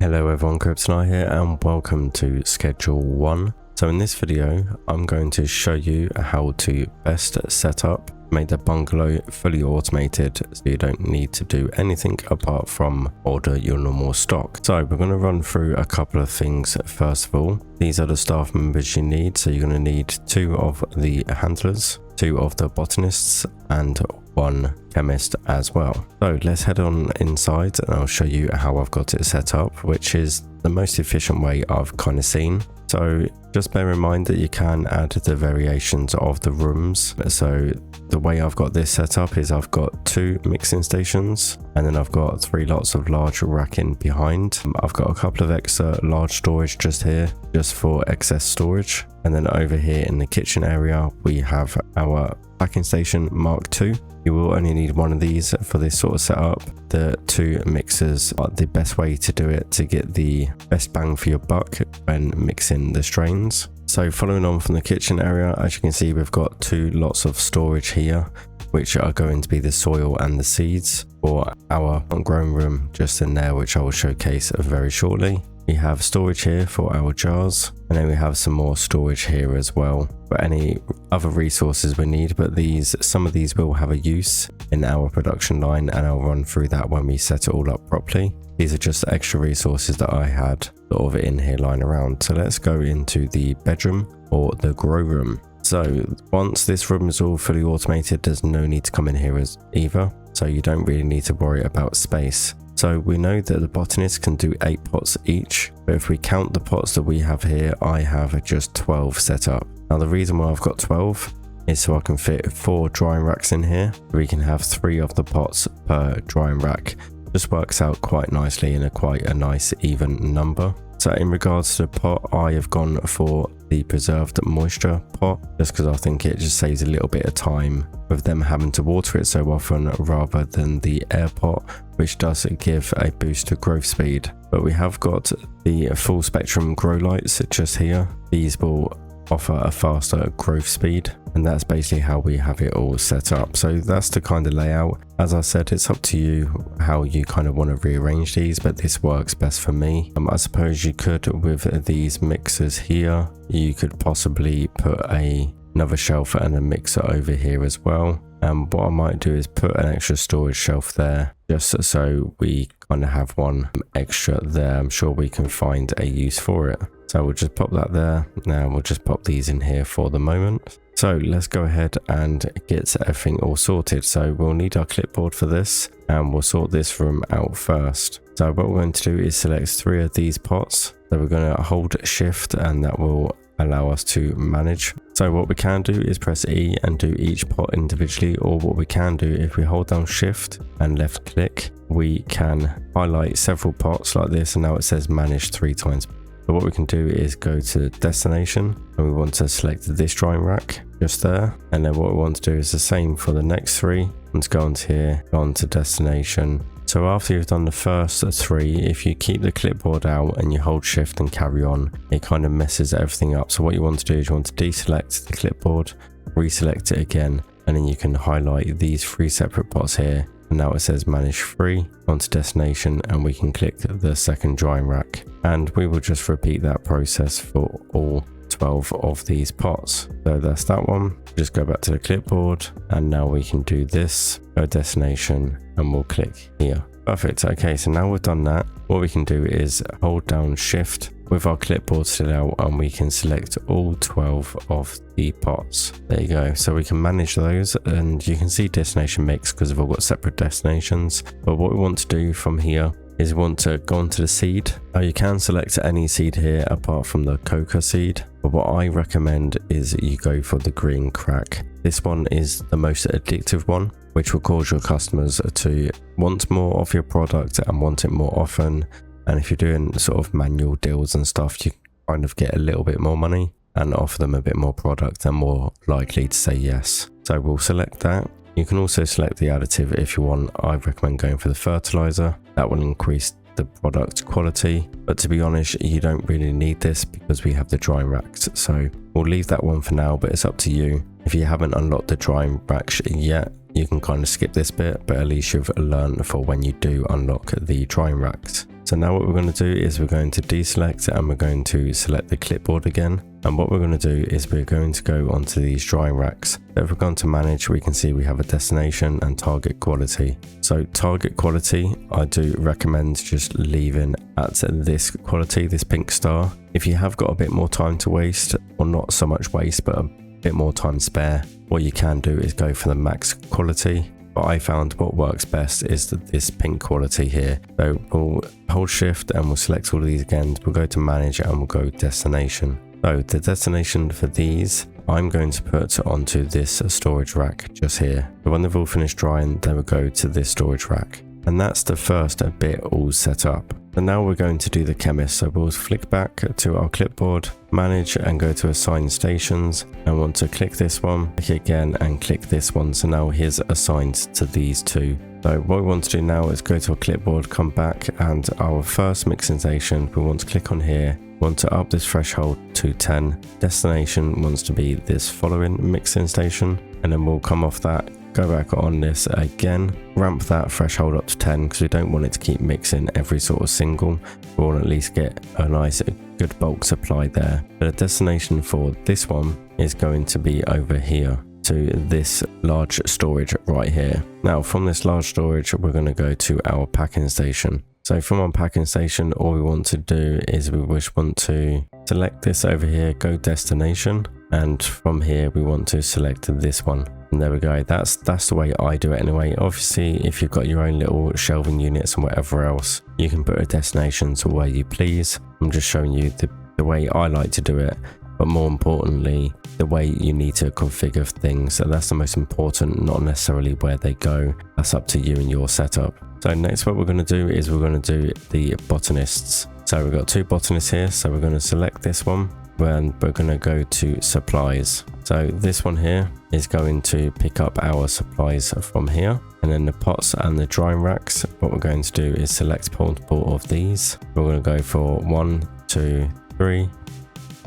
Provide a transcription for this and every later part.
Hello everyone, Kryptonite here and welcome to Schedule 1. So in this video, I'm going to show you how to best set up, make the bungalow fully automated so you don't need to do anything apart from order your normal stock. So we're going to run through a couple of things. First of all, these are the staff members you need. So you're going to need 2 of the handlers, 2 of the botanists and 1 chemist as well. So let's head on inside and I'll show you how I've got it set up, which is the most efficient way I've kind of seen. So just bear in mind that you can add the variations of the rooms. So the way I've got this set up is I've got 2 mixing stations and then I've got 3 lots of large racking behind. I've got a couple of extra large storage just here, just for excess storage. And then over here in the kitchen area, we have our packing station Mark II. You will only need 1 of these for this sort of setup. The 2 mixers are the best way to do it to get the best bang for your buck when mixing the strains. So following on from the kitchen area, as you can see, we've got 2 lots of storage here, which are going to be the soil and the seeds for our grown room just in there, which I will showcase very shortly. We have storage here for our jars, and then we have some more storage here as well for any other resources we need, but some of these will have a use in our production line, and I'll run through that when we set it all up properly. These are just extra resources that I had sort of in here lying around. So let's go into the bedroom or the grow room. So once this room is all fully automated, there's no need to come in here as either, so you don't really need to worry about space. So we know that the botanist can do 8 pots each, but if we count the pots that we have here, I have just 12 set up. Now the reason why I've got 12 is so I can fit 4 drying racks in here. We can have 3 of the pots per drying rack. Just works out quite nicely in quite a nice even number. So in regards to the pot, I have gone for the preserved moisture pot, just because I think it just saves a little bit of time with them having to water it so often rather than the air pot, which does give a boost to growth speed. But we have got the full spectrum grow lights just here. These will offer a faster growth speed, and that's basically how we have it all set up. So that's the kind of layout. As I said, it's up to you how you kind of want to rearrange these, but this works best for me. I suppose you could, with these mixers here, you could possibly put another shelf and a mixer over here as well. And what I might do is put an extra storage shelf there, just so we kind of have one extra there. I'm sure we can find a use for it. So we'll just pop that there. Now we'll just pop these in here for the moment. So let's go ahead and get everything all sorted. So we'll need our clipboard for this, and we'll sort this room out first. So what we're going to do is select 3 of these pots. So we're going to hold shift, and that will allow us to manage. So what we can do is press E and do each pot individually, or what we can do, if we hold down shift and left click, we can highlight several pots like this, and now it says manage 3 times. So what we can do is go to destination, and we want to select this drying rack just there, and then what we want to do is the same for the next 3. Let's go onto here, go onto destination. So after you've done the first 3, if you keep the clipboard out and you hold shift and carry on, it kind of messes everything up. So what you want to do is you want to deselect the clipboard, reselect it again, and then you can highlight these 3 separate pots here. And now it says manage 3 onto destination, and we can click the second drying rack, and we will just repeat that process for all 12 of these pots. So that's that one. Just go back to the clipboard, and now we can do this, go destination, and we'll click here. Perfect. Okay, so now we've done that, what we can do is hold down shift with our clipboard still out, and we can select all 12 of the pots. There you go. So we can manage those, and you can see destination mix because we've all got separate destinations. But what we want to do from here is we want to go onto the seed. Now you can select any seed here apart from the coca seed, but what I recommend is you go for the green crack. This one is the most addictive one, which will cause your customers to want more of your product and want it more often. And if you're doing sort of manual deals and stuff, you kind of get a little bit more money and offer them a bit more product and more likely to say yes. So we'll select that. You can also select the additive if you want. I recommend going for the fertilizer. That will increase the product quality, but to be honest, you don't really need this because we have the drying racks. So we'll leave that one for now, but it's up to you. If you haven't unlocked the drying racks yet, you can kind of skip this bit, but at least you've learned for when you do unlock the drying racks. So now what we're going to do is we're going to deselect and we're going to select the clipboard again. And what we're going to do is we're going to go onto these drying racks. So if we're going to manage, we can see we have a destination and target quality. So target quality, I do recommend just leaving at this quality, this pink star. If you have got a bit more time to waste, or not so much waste, but a bit more time spare, what you can do is go for the max quality. But I found what works best is this pink quality here. So we'll hold shift and we'll select all of these again. We'll go to manage and we'll go destination. So the destination for these, I'm going to put onto this storage rack just here. So when they've all finished drying, they will go to this storage rack. And that's the first bit all set up. And now we're going to do the chemist. So we'll flick back to our clipboard, manage and go to assign stations. And want to click this one, click again and click this one. So now here's assigned to these two. So what we want to do now is go to our clipboard, come back, and our first mixing station, we want to click on here. Want to up this threshold to 10. Destination wants to be this following mixing station, and then we'll come off that, go back on this again, ramp that threshold up to 10 because we don't want it to keep mixing every sort of single. We want to at least get a nice good bulk supply there. But the destination for this one is going to be over here to this large storage right here. Now from this large storage, we're going to go to our packing station. So from our packing station, all we want to do is we just want to select this over here, go destination, and from here we want to select this one. And there we go. That's the way I do it anyway. Obviously, if you've got your own little shelving units and whatever else, you can put a destination to where you please. I'm just showing you the way I like to do it. But more importantly, the way you need to configure things. So that's the most important, not necessarily where they go. That's up to you and your setup. So next what we're going to do is we're going to do the botanists. So we've got two botanists here. So we're going to select this one and we're going to go to supplies. So this one here is going to pick up our supplies from here. And then the pots and the drying racks, what we're going to do is select multiple of these. We're going to go for 1, 2, 3,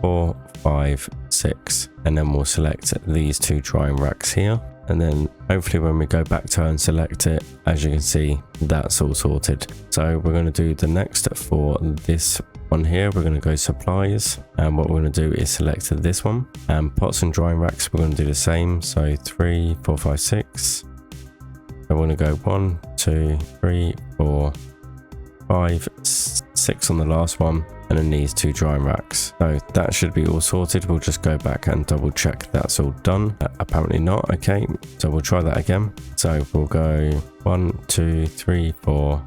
4, 5, 6, and then we'll select these two drying racks here. And then hopefully when we go back to and select it, as you can see, that's all sorted. So we're going to do the next for this one here. We're going to go supplies, and what we're going to do is select this one. And pots and drying racks, we're going to do the same. So 3, 4, 5, 6. I want to go 1, 2, 3, 4, 5, 6 on the last one, and then these two drying racks. So that should be all sorted. We'll just go back and double check that's all done. Apparently not. Okay, so we'll try that again. So we'll go 1, 2, 3, 4,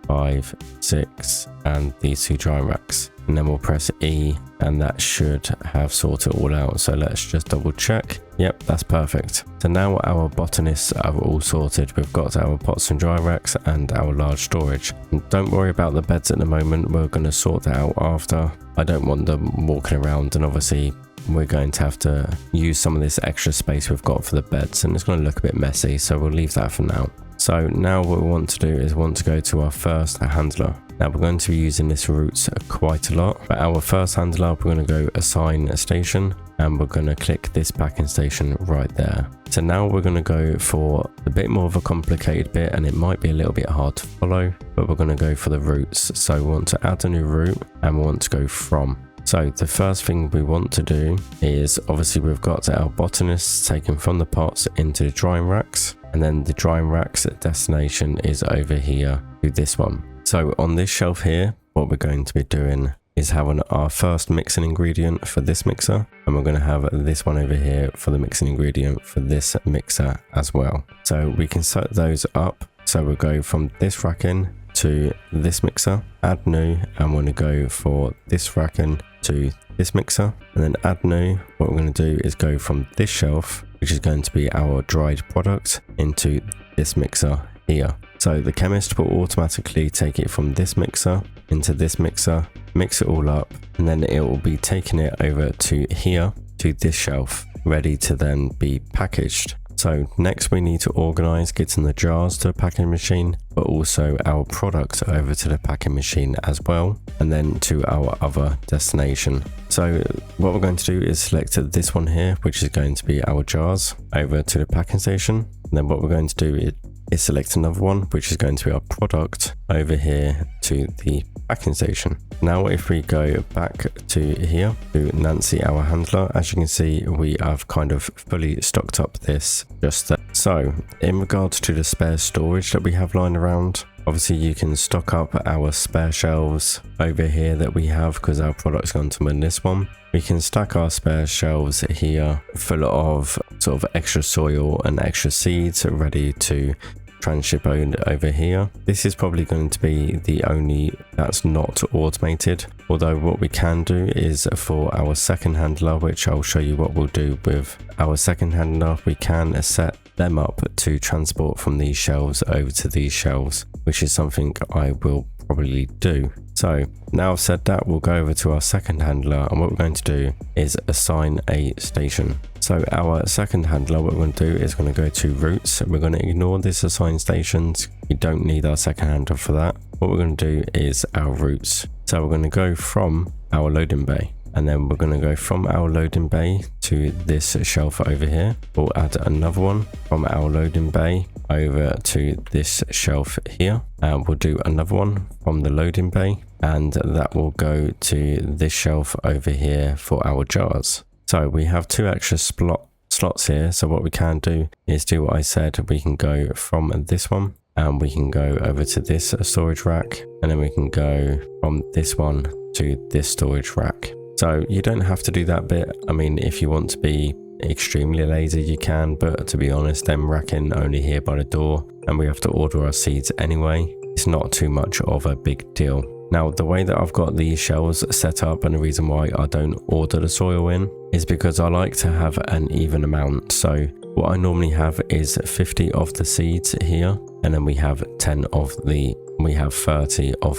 5, 6, and these two drying racks, and then we'll press E, and that should have sorted it all out. So let's just double check. Yep, that's perfect. So now our botanists are all sorted. We've got our pots and dry racks and our large storage. And don't worry about the beds at the moment. We're going to sort that out after. I don't want them walking around, and obviously we're going to have to use some of this extra space we've got for the beds, and it's going to look a bit messy, so we'll leave that for now. So now what we want to do is want to go to our first handler. Now we're going to be using this routes quite a lot. But our first handler, we're going to go assign a station, and we're going to click this packing station right there. So now we're going to go for a bit more of a complicated bit, and it might be a little bit hard to follow, but we're going to go for the routes. So we want to add a new route, and we want to go from. So the first thing we want to do is, obviously we've got our botanists taken from the pots into the drying racks, and then the drying racks destination is over here to this one. So on this shelf here, what we're going to be doing is having our first mixing ingredient for this mixer, and we're going to have this one over here for the mixing ingredient for this mixer as well. So we can set those up. So we'll go from this racking to this mixer, add new, and we're going to go for this racking to this mixer, and then add new. What we're going to do is go from this shelf, which is going to be our dried product, into this mixer here. So the chemist will automatically take it from this mixer into this mixer, mix it all up, and then it will be taking it over to here to this shelf, ready to then be packaged. So next we need to organize getting the jars to the packing machine, but also our product over to the packing machine as well, and then to our other destination. So what we're going to do is select this one here, which is going to be our jars, over to the packing station. And then what we're going to do is is select another one, which is going to be our product over here to the packing station. Now if we go back to here to Nancy, our handler, as you can see, we have kind of fully stocked up this just there. So in regards to the spare storage that we have lying around, obviously you can stock up our spare shelves over here that we have because our product's gone to this one. We can stack our spare shelves here full of sort of extra soil and extra seeds ready to transship over here. This is probably going to be the only that's not automated, although what we can do is for our second handler, which I'll show you what we'll do with our second handler, we can set them up to transport from these shelves over to these shelves, which is something I will probably do. So now I've said that, we'll go over to our second handler, and what we're going to do is assign a station. So our second handler, what we're going to do is going to go to routes. We're going to ignore this assign stations. We don't need our second handler for that. What we're going to do is our routes. So we're going to go from our loading bay, and then we're going to go from our loading bay to this shelf over here. We'll add another one from our loading bay over to this shelf here, and we'll do another one from the loading bay, and that will go to this shelf over here for our jars. So we have two extra slots here, so what we can do is do what I said. We can go from this one and we can go over to this storage rack, and then we can go from this one to this storage rack. So you don't have to do that bit. I mean, if you want to be extremely lazy, you can, but to be honest, them racking only here by the door, and we have to order our seeds anyway. It's not too much of a big deal. Now, the way that I've got these shelves set up, and the reason why I don't order the soil in, is because I like to have an even amount. So what I normally have is 50 of the seeds here, and then we have 30 of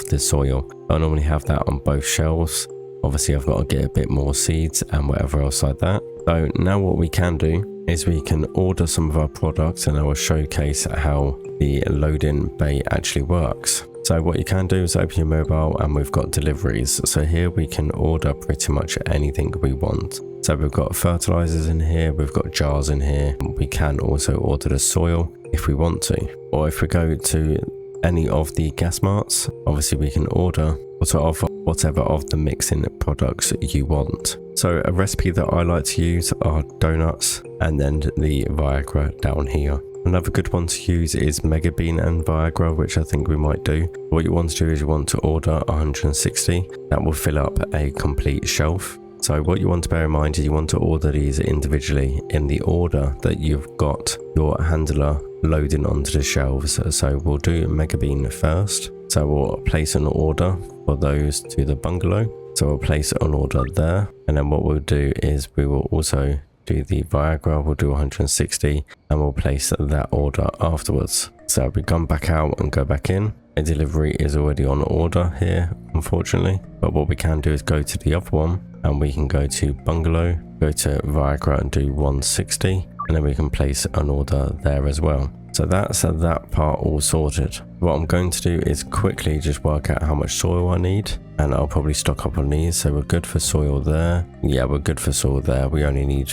the soil. I normally have that on both shelves. Obviously, I've got to get a bit more seeds and whatever else like that. So now what we can do is we can order some of our products, and I will showcase how the loading bay actually works. So what you can do is open your mobile, and we've got deliveries. So here we can order pretty much anything we want. So we've got fertilizers in here, we've got jars in here. We can also order the soil if we want to. Or if we go to any of the gas marts, obviously we can order whatever of the mixing products you want. So a recipe that I like to use are donuts, and then the Viagra down here. Another good one to use is Mega Bean and Viagra, which I think we might do. What you want to do is you want to order 160. That will fill up a complete shelf. So what you want to bear in mind is you want to order these individually in the order that you've got your handler loading onto the shelves. So we'll do Mega Bean first. So we'll place an order for those to the bungalow. So we'll place an order there. And then what we'll do is we will also do the Viagra, we'll do 160, and we'll place that order afterwards. So we come back out and go back in. A delivery is already on order here, unfortunately, but what we can do is go to the other one, and we can go to Bungalow, go to Viagra and do 160, and then we can place an order there as well. So that's that part all sorted. What I'm going to do is quickly just work out how much soil I need, and I'll probably stock up on these. So we're good for soil there. Yeah, we're good for soil there. We only need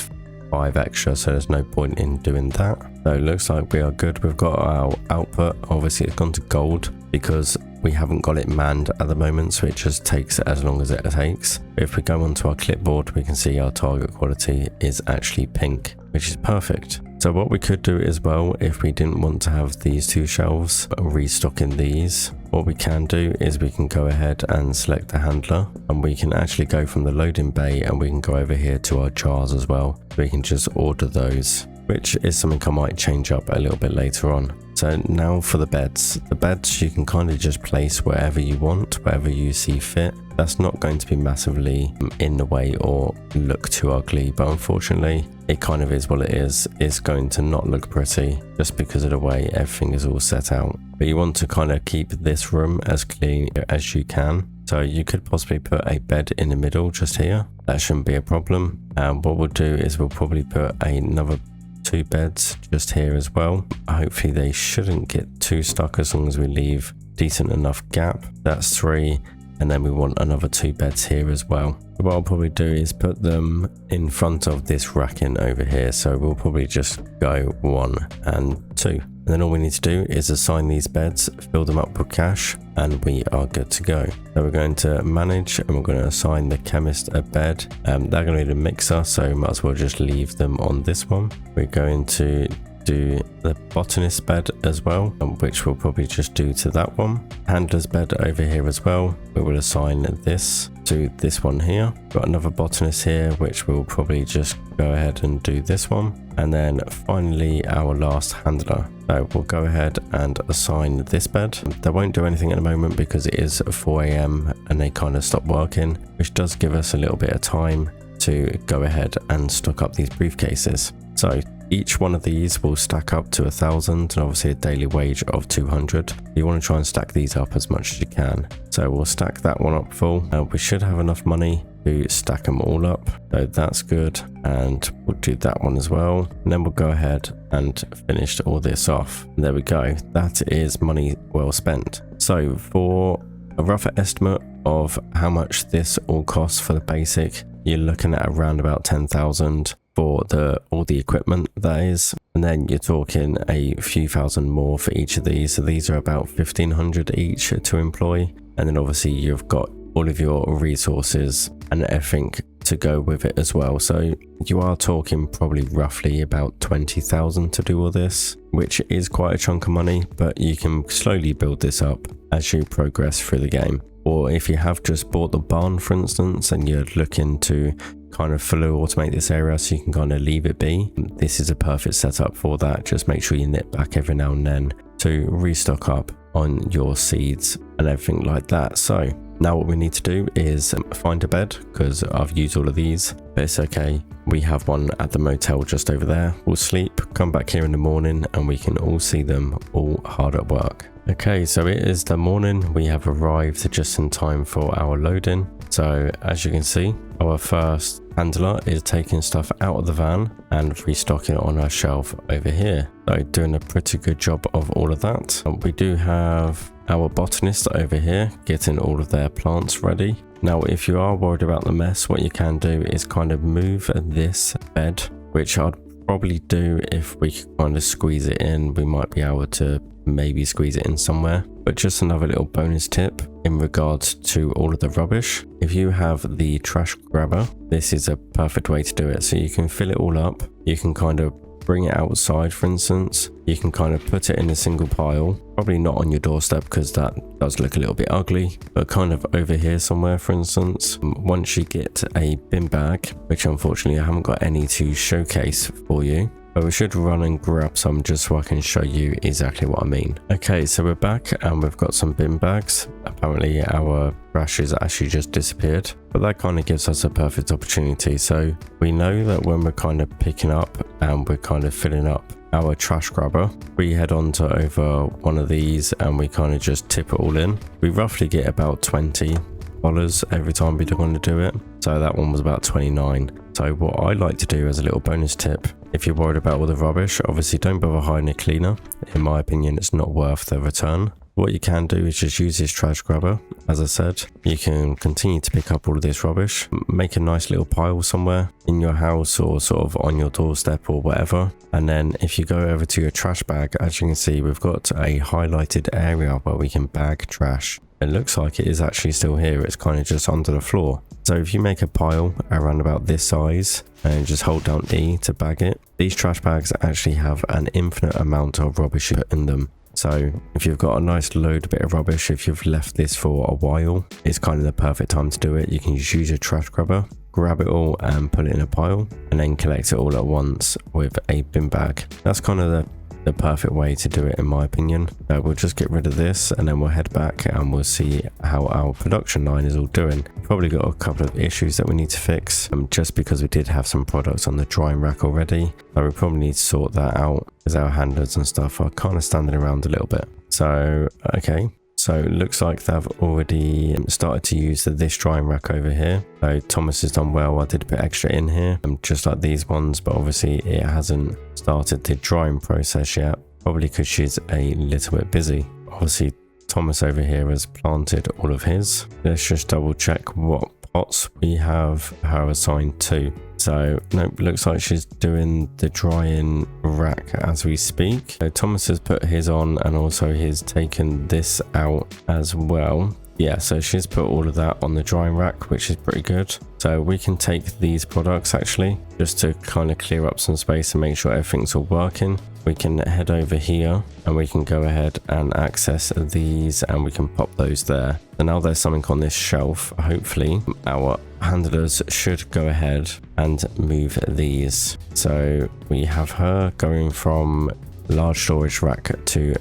5 extra, so there's no point in doing that. So it looks like we are good. We've got our output. Obviously it's gone to gold because we haven't got it manned at the moment, so it just takes as long as it takes. If we go onto our clipboard, we can see our target quality is actually pink, which is perfect. So what we could do as well, if we didn't want to have these two shelves restocking these, what we can do is we can go ahead and select the handler, and we can actually go from the loading bay, and we can go over here to our jars as well. We can just order those, which is something I might change up a little bit later on. So now for the beds. The beds you can kind of just place wherever you want, wherever you see fit. That's not going to be massively in the way or look too ugly, but unfortunately it kind of is what it is. It's going to not look pretty just because of the way everything is all set out. But you want to kind of keep this room as clean as you can. So you could possibly put a bed in the middle just here. That shouldn't be a problem. And what we'll do is we'll probably put another 2 beds just here as well. Hopefully they shouldn't get too stuck as long as we leave decent enough gap. That's 3, and then we want another 2 beds here as well. What I'll probably do is put them in front of this racking over here, so we'll probably just go 1 and 2. And then all we need to do is assign these beds, fill them up with cash, and we are good to go. So we're going to manage, and we're going to assign the chemist a bed. They're going to need a mixer, so might as well just leave them on this one. We're going to do the botanist bed as well, which we'll probably just do to that one. Handler's bed over here as well. We will assign this to this one here. Got another botanist here, which we'll probably just go ahead and do this one. And then finally our last handler. So we'll go ahead and assign this bed. They won't do anything at the moment because it is 4 AM and they kind of stop working, which does give us a little bit of time to go ahead and stock up these briefcases. So each one of these will stack up to 1,000 and obviously a daily wage of 200. You want to try and stack these up as much as you can. So we'll stack that one up full. We should have enough money to stack them all up. So that's good. And we'll do that one as well. And then we'll go ahead and finish all this off. And there we go. That is money well spent. So for a rough estimate of how much this all costs for the basic, you're looking at around about 10,000 for all the equipment, that is. And then you're talking a few thousand more for each of these. So these are about 1,500 each to employ. And then obviously you've got all of your resources and everything to go with it as well. So you are talking probably roughly about 20,000 to do all this, which is quite a chunk of money, but you can slowly build this up as you progress through the game. Or if you have just bought the barn, for instance, and you're looking to kind of fully automate this area so you can kind of leave it be, this is a perfect setup for that. Just make sure you nip back every now and then to restock up on your seeds and everything like that. So now what we need to do is find a bed, because I've used all of these, but it's okay. We have one at the motel just over there. We'll sleep, come back here in the morning, and we can all see them all hard at work. Okay, so it is the morning. We have arrived just in time for our loading. So as you can see, our first handler is taking stuff out of the van and restocking it on our shelf over here. So doing a pretty good job of all of that. We do have our botanist over here getting all of their plants ready. Now, if you are worried about the mess, what you can do is kind of move this bed, which I'd probably do if we could kind of squeeze it in. We might be able to maybe squeeze it in somewhere. But just another little bonus tip in regards to all of the rubbish. If you have the trash grabber, this is a perfect way to do it. So you can fill it all up. You can kind of bring it outside, for instance. You can kind of put it in a single pile, probably not on your doorstep because that does look a little bit ugly, but kind of over here somewhere, for instance. Once you get a bin bag, which unfortunately I haven't got any to showcase for you, but we should run and grab some just so I can show you exactly what I mean. Okay, so we're back and we've got some bin bags. Apparently our trash has actually just disappeared, but that kind of gives us a perfect opportunity. So we know that when we're kind of picking up and we're kind of filling up our trash grabber, we head on to over one of these and we kind of just tip it all in. We roughly get about $20 every time we want to do it. So that one was about 29. So what I like to do as a little bonus tip, if you're worried about all the rubbish, obviously don't bother hiring a cleaner. In my opinion, it's not worth the return. What you can do is just use this trash grabber. As I said, you can continue to pick up all of this rubbish, make a nice little pile somewhere in your house or sort of on your doorstep or whatever. And then if you go over to your trash bag, as you can see, we've got a highlighted area where we can bag trash. It looks like it is actually still here. It's kind of just under the floor. So if you make a pile around about this size and just hold down E to bag it, these trash bags actually have an infinite amount of rubbish in them. So if you've got a nice load bit of rubbish, if you've left this for a while, it's kind of the perfect time to do it. You can just use your trash grabber, grab it all and put it in a pile and then collect it all at once with a bin bag. That's kind of the perfect way to do it in my opinion. We'll just get rid of this and then we'll head back and we'll see how our production line is all doing. Probably got a couple of issues that we need to fix just because we did have some products on the drying rack already. So we probably need to sort that out because our handlers and stuff are kind of standing around a little bit. So okay, so it looks like they've already started to use this drying rack over here. So Thomas has done well. I did a bit extra in here, just like these ones, but obviously it hasn't started the drying process yet, probably because she's a little bit busy. Obviously Thomas over here has planted all of his. Let's just double check what pots, we have her assigned 2. So nope, looks like she's doing the drying rack as we speak. So Thomas has put his on, and also he's taken this out as well. Yeah, so she's put all of that on the drying rack, which is pretty good. So we can take these products actually, just to kind of clear up some space and make sure everything's all working. We can head over here and we can go ahead and access these, and we can pop those there. So now there's something on this shelf. Hopefully our handlers should go ahead and move these. So we have her going from large storage rack to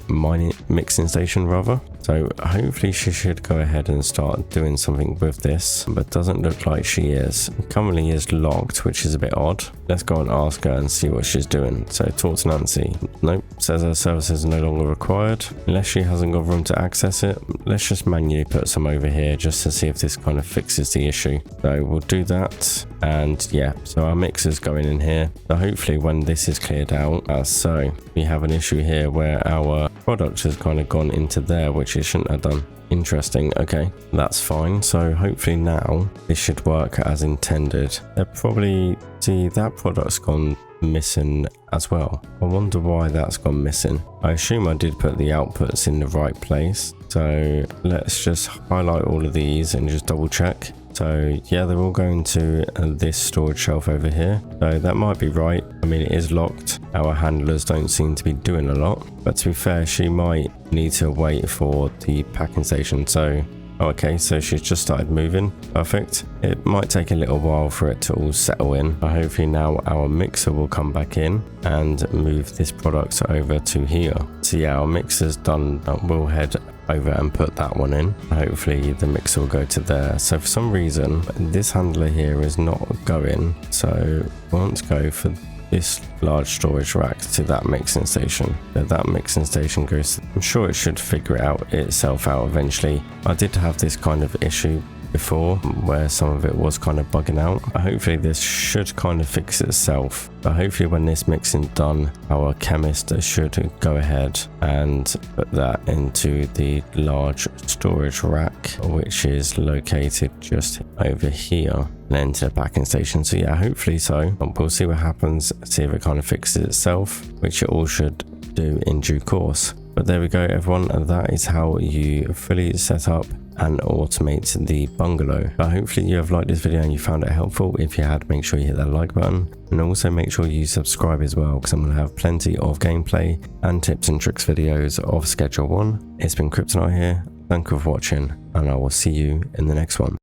mixing station rather. So hopefully she should go ahead and start doing something with this, but doesn't look like she is. Currently is locked, which is a bit odd. Let's go and ask her and see what she's doing. So talk to Nancy. Nope, says her services are no longer required unless she hasn't got room to access it. Let's just manually put some over here just to see if this kind of fixes the issue. So we'll do that. And yeah, so our mixer's going in here. So hopefully when this is cleared out, so we have an issue here where our product has kind of gone into there, which it shouldn't have done. Interesting. Okay, that's fine. So hopefully now this should work as intended. They're probably, see, that product's gone missing as well. I wonder why that's gone missing. I assume I did put the outputs in the right place. So let's just highlight all of these and just double check. So yeah, they're all going to this storage shelf over here. So that might be right. I mean, it is locked. Our handlers don't seem to be doing a lot, but to be fair, she might need to wait for the packing station. So okay, so she's just started moving. Perfect. It might take a little while for it to all settle in, but hopefully now our mixer will come back in and move this product over to here. So yeah, our mixer's done. We'll head over and put that one in. Hopefully the mixer will go to there. So for some reason this handler here is not going, so let's go for this large storage rack to that mixing station. So that mixing station goes, I'm sure it should figure it out itself out eventually. I did have this kind of issue before where some of it was kind of bugging out. Hopefully this should kind of fix itself, but hopefully when this mixing done, our chemist should go ahead and put that into the large storage rack, which is located just over here, and into the packing station. So yeah, hopefully so. We'll see what happens, see if it kind of fixes itself, which it all should do in due course. But there we go, everyone, and that is how you fully set up and automate the bungalow. But hopefully you have liked this video and you found it helpful. If you had, make sure you hit that like button, and also make sure you subscribe as well, because I'm going to have plenty of gameplay and tips and tricks videos of Schedule 1. It's been Kryptonite here. Thank you for watching, and I will see you in the next one.